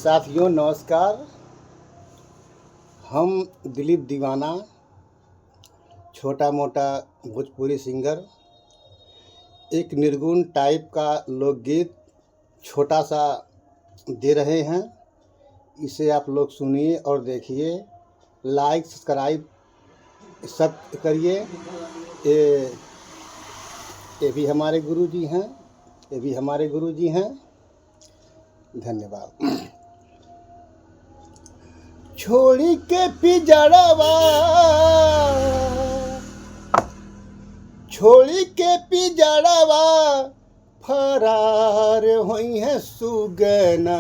साथियों नमस्कार। हम दिलीप दीवाना छोटा मोटा भोजपुरी सिंगर एक निर्गुण टाइप का लोकगीत छोटा सा दे रहे हैं। इसे आप लोग सुनिए और देखिए, लाइक सब्सक्राइब सब करिए। ये भी हमारे गुरुजी हैं, ये भी हमारे गुरुजी हैं। धन्यवाद। छोड़ी के पिजड़वा, छोड़ी के पिजड़वा, फरार हुई है सुगना।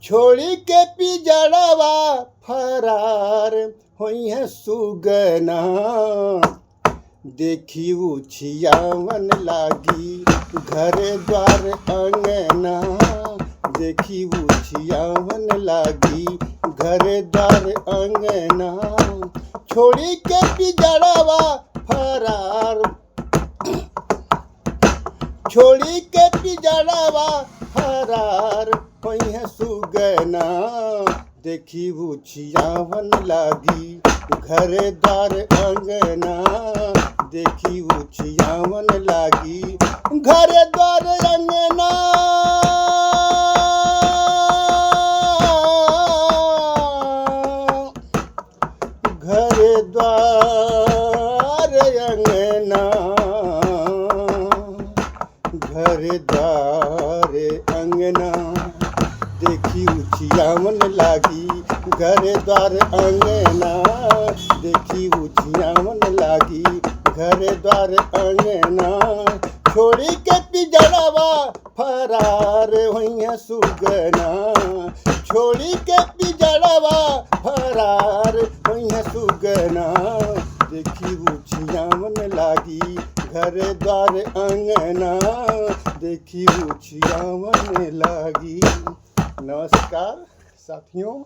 छोड़ी के पिजड़वा, फरार हुई है सुगना। देखी उछियावन लागी घर द्वार अंगना। देखी उछियावन लागी घर द्वार अंगना। छोड़ी के पिजड़वा फरार, छोड़ी के पिजड़वा फरार हुई है सुगना। देखी उछियावन लागी घर द्वार अंगना। देखी उछियावन लागी घर द्वार अंगना। घर द्वार अंगना, घर द्वार अंगना। देखी उछियावन लागी घर द्वार अंगना। देखी उछियावन लागी घर द्वार अंगना। छोड़ी के पिजड़वा फरार हुई है सुगना। छोड़ी के पिजड़वा फरार हुई है सुगना। देखी उछियावन लागी घर द्वार अंगना। देखी उछियावन लागी। नमस्कार साथियों।